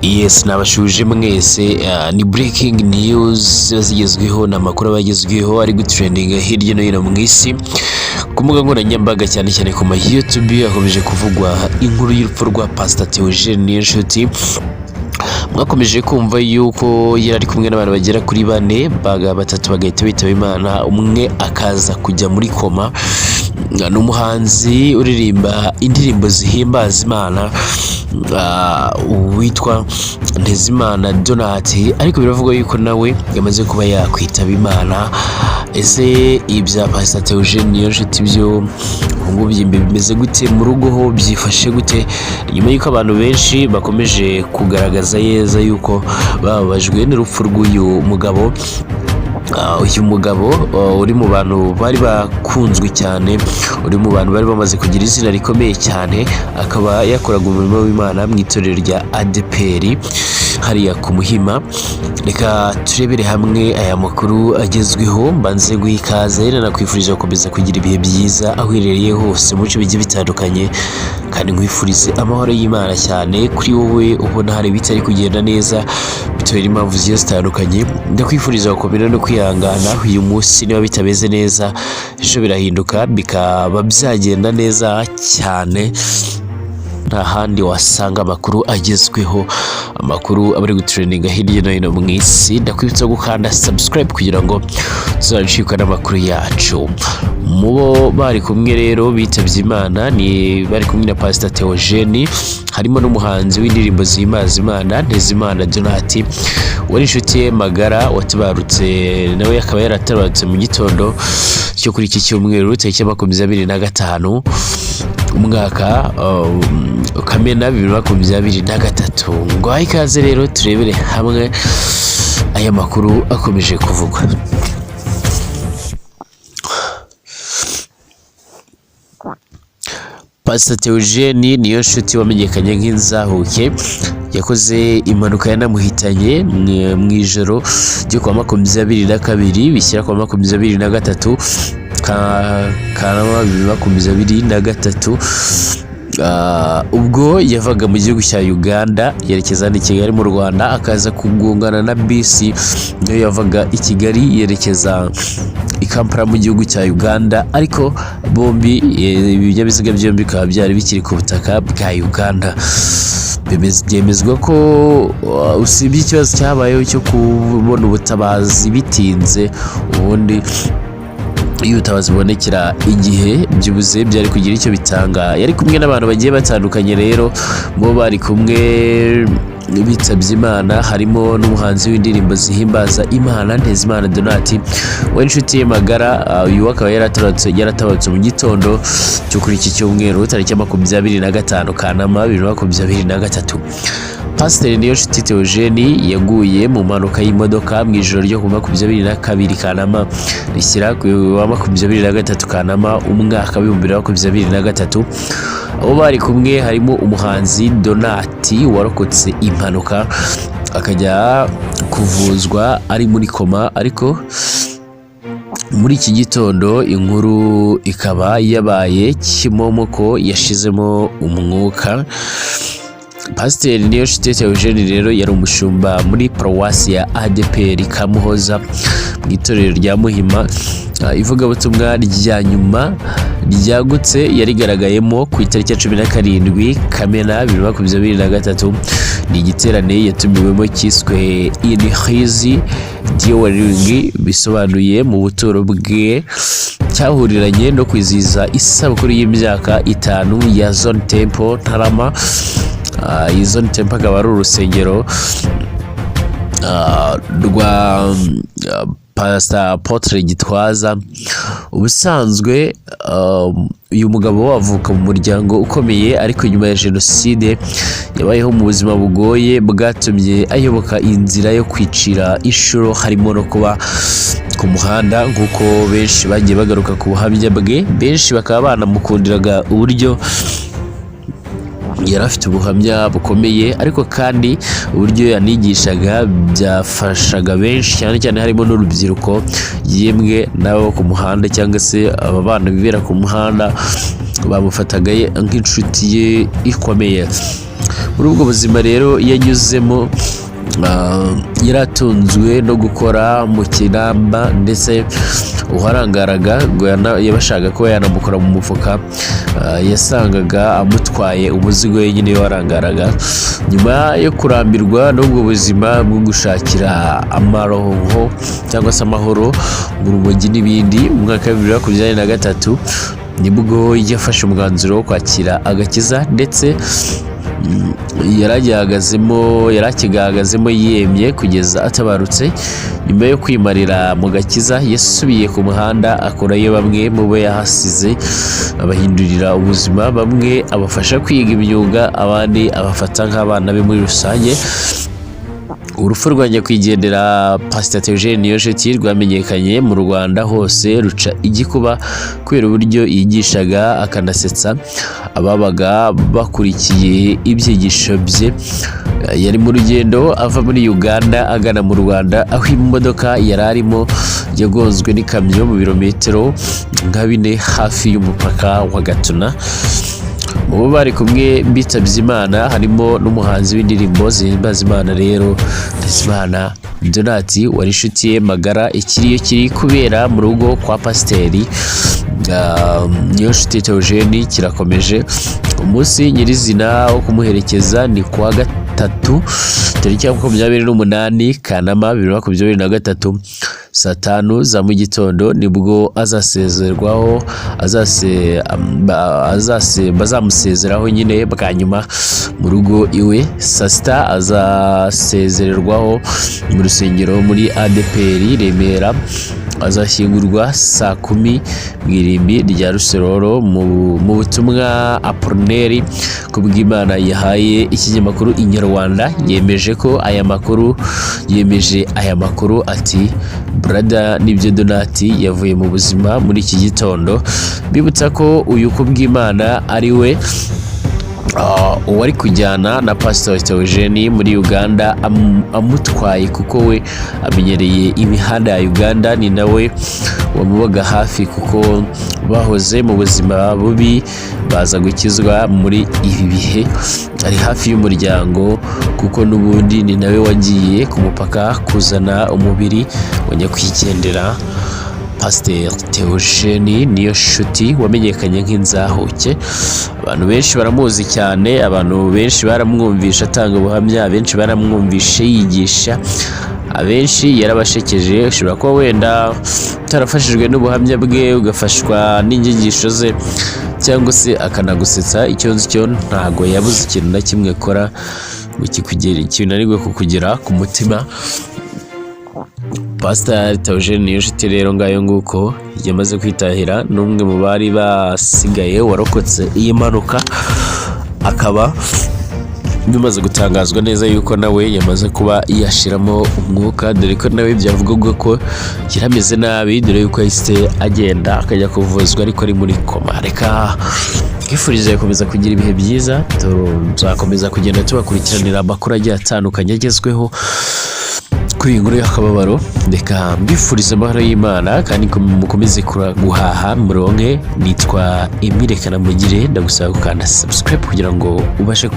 Yes, nabashuje mwese ni breaking news zigezweho n'amakuru abagezweho ari gutrendinga hirya no hino mu isi ku mbuga nkoranyambaga cyane cyane ku ma YouTube akomeje kuvugwa inkuru y'urupfu rwa Pastor Theogene Niyonshuti. Mwakomeje kumva yuko yari ari kumwe n'abantu bagera kuri 4 batatu bagahita bitaba Imana, umwe akaza kujya muri koma. N'umuhanzi uririmba indirimbo zihimbaza Imana witwa Ntezimana Donati, ariko biravugwa yuko nawe yamaze kuba yakwitaba Imana. Ese ibya Pastor Theogene Niyonshuti byo ngo bimeze gute mu rugo ho byifashe gute? Nyuma yuko abantu benshi bakomeje kugaragaza yeza yuko babajwe n'urupfu rw'uyu mugabo. Uyu mugabo uri mu bantu bari bakunzwe cyane, uri mu bantu bari bamaze kugira izina rikomeye cyane, akaba yakoraga umurimo w'Imana mu itorero rya ADPR hariya ku Muhima. Reka turebere hamwe aya makuru agezweho. Mbanze guhikaze nakwifurije gukomeza kugira ibihe byiza aho uherereye hose mu bice bigiye bitandukanye, kandi nkwifurize amahoro y'Imana cyane kuri wowe ubona hari bitari kugenda neza bitewe n'impamvu zigiye zitandukanye. Ndakwifuriza gukomera no kwihangana. Uyu munsi niba bitameze neza ejo birahinduka bikaba byagenda neza cyane. Nta handi wasanga amakuru agezweho, amakuru abari gutrendinga hirya no hino mu isi. Ndakwibutsa gukanda subscribe kugira ngo tuzabishikwe n'amakuru yacu. Mubo bari kumwe rero bitavye Imana ni bari kumwe na Pastor Theogene, harimo n'umuhanzi w'indirimbo zihimbaza Imana Ntezimana Donati, wari inshuti ye magara watabarutse nawe akaba yaratabarutse mu gitondo cyo kuri iki cyumweru tariki 25 umwaka Kamena 2023. Ngo ikaze rero turebere hamwe aya makuru akomeje kuvugwa. Pastor Theogene Niyonshuti wamenyekanye nk'inzahuke yakoze impanuka yanamuhitanye mu ijoro ryo kwa 22 bishyira kwa 23 Kanama 2023. Ubwo yavaga mu gihugu cya Uganda yerekeza i Kigali mu Rwanda, akaza kugongana na bisi niyo yavaga i Kigali yerekeza i Kampala mu gihugu cya Uganda, ariko bombi ibinyabiziga byombi bikaba byari bikiri ku butaka bwa Uganda. Byemezwa ko usibye ikibazo cyabayeho cyo kubona ubutabazi bitinze, ubundi iyo ubutabazi bubonekera igihe byubuze byari kugira icyo bitanga. Yari kumwe n'abantu bagiye batandukanye rero, bo bari kumwe bitabye Imana harimo n'umuhanzi w'indirimbo zihimbaza Imana Ntezimana Donati, we inshuti ye magara. Uyu akaba yaratabarutse mu gitondo cyo kuri iki cyumweru tariki 25 Kanama 2023. Pastor Niyonshuti Theogene yaguye mu mpanuka y'imodoka mu ijoro ryo ku 22 Kanama rishyira ku 23 Kanama umwaka wa 2023. Abo bari kumwe harimo umuhanzi Donati warokotse impanuka akajya kuvuzwa ari muri koma, ariko muri iki gitondo inkuru ikaba yabaye kimomoko yashizemo umwuka. Pastor Niyonshuti Theogene rero yari umushumba muri paruwasi ya ADPR Kamuhoza mu itorero rya Muhima. Ivugabutumwa rya nyuma ryagutse yarigaragayemo ku itariki ya 17 Kamena 2023. ni igiterane yatumiwemo cyiswe In His Dwelling, bisobanuye mu buturo bwe, cyahuriranye no kwizihiza isabukuru y'imyaka 5 ya Zone Temple Ntarama. Zone Temple akaba ari urusengero rwa Pastor Apotre Gitwaza. Ubusanzwe uyu mugabo avuka mu muryango ukomeye, ariko nyuma ya jenoside yabayeho mu buzima bugoye bwatumye ayoboka inzira yo kwicira inshuro, harimo no kuba ku muhanda nk'uko benshi bagiye bagaruka ku buhamya bwe. Benshi bakaba banamukundiraga uburyo yari afite ubuhamya bukomeye, ariko kandi uburyo yanigishaga byafashaga benshi, cyane cyane harimo n'urubyiruko, yemwe nabo ku muhanda cyangwa se aba bana bibera ku muhanda bamufataga nk'inshuti ye ikomeye. muri ubwo buzima rero yanyuzemo yaratunzwe no gukora mu kinamba, ndetse uharangaraga ngo yabashaka ko yanamukora mu mufuka, yasangaga amutwaye umuzigo wenyine warangaraga. Nyuma yo kurambirwa n'ubwo buzima bwo gushakira amaronko cyangwa se amahoro mu rumogi n'ibindi, mu mwaka wa 2023 nibwo yafashe umwanzuro wo kwakira agakiza, ndetse yarakigahagazemo yiyemye kugeza atabarutse. Nyuma yo kwimarira mu gakiza yasubiye ku muhanda, akorayo bamwe mu bo yahasize, abahindurira ubuzima, bamwe abafasha kwiga imyuga, abandi abafata nk'abana be muri rusange. Urupfu rwa nyakwigendera Pastor Theogene Niyonshuti rwamenyekanye mu Rwanda hose, ruca igikuba kubera uburyo yigishaga akanasetsa ababaga bakurikiye ibyigisho bye. Yari mu rugendo ava muri Uganda agana mu Rwanda, aho imodoka yari arimo yagonzwe n'ikamyo mu birometero nka 4 hafi y'umupaka wa Gatuna. Mu bo bari kumwe bitabye Imana harimo n'umuhanzi w'indirimbo zihimbaza Imana rero Ndazimana Donati, wari inshuti ye magara. Ikiriyo kiri kubera mu rugo kwa Pasiteri Niyonshuti Theogene kirakomeje. Umunsi nyirizina wo kumuherekeza ni kuwa gatatu tariki ya 28 Kanama 2023 saa 5 za mu gitondo, nibwo azasezerwaho, bazamusezeraho nyine bwa nyuma mu rugo iwe. Saa 6 azasezererwaho mu rusengero muri ADPR Remera, azashyingurwa saa 10 mu irimbi rya Rusororo. Mu butumwa Apollinaire Kubwimana yahaye ikinyamakuru Inyarwanda yemeje aya makuru ati brother Nibyo Donati yavuye mu buzima muri iki gitondo. Bibutsa ko uyu Kubwimana ari we uwari kujyana na Pastor Theogene muri Uganda, amutwaye kuko we amenyereye imihanda ya Uganda, ni nawe wamubaga hafi kuko bahoze mu buzima bubi baza gukizwa muri ibi bihe. Ari hafi y'umuryango kuko n'ubundi ni nawe wagiye ku mupaka kuzana umubiri wa nyakwigendera Pastor Theogene Niyonshuti wamenyekanye nk'inzahuke. Abantu benshi baramuzi cyane, abantu benshi baramwumvisha atanga ubuhamya, benshi baramwumvishe yigisha, abenshi yarabashekeje. Ushobora kuba wenda utarafashijwe n'ubuhamya bwe ugafashwa n'inyigisho ze, cyangwa se akanagusetsa. Icyo nzi cyo ntago yabuze ikintu na kimwe akora ngo kikugere ikintu ariko kukugera ku mutima. Pastor Theogene Niyonshuti rero ngayo nguko yamaze kwitahira, n'umwe mu bari basigaye warokotse iyi mpanuka, akaba bimaze gutangazwa neza yuko nawe yamaze kuba yashiramo umwuka, dore ko nawe byavugwaga ko yarameze nabi, dore yuko yahise agenda akajya kuvuzwa ariko ari muri koma. Reka twifurize gukomeza kugira ibihe byiza, tuzakomeza kugenda tubakurikiranira amakuru agiye atandukanye agezweho kuri iyi nkuru y'akababaro. Reka mbifurize amahoro y'Imana kandi mukomeze guhaha muronke. Nitwa Emile Kanamugire, ndagusaba gukanda subscribe kugira ngo ubashe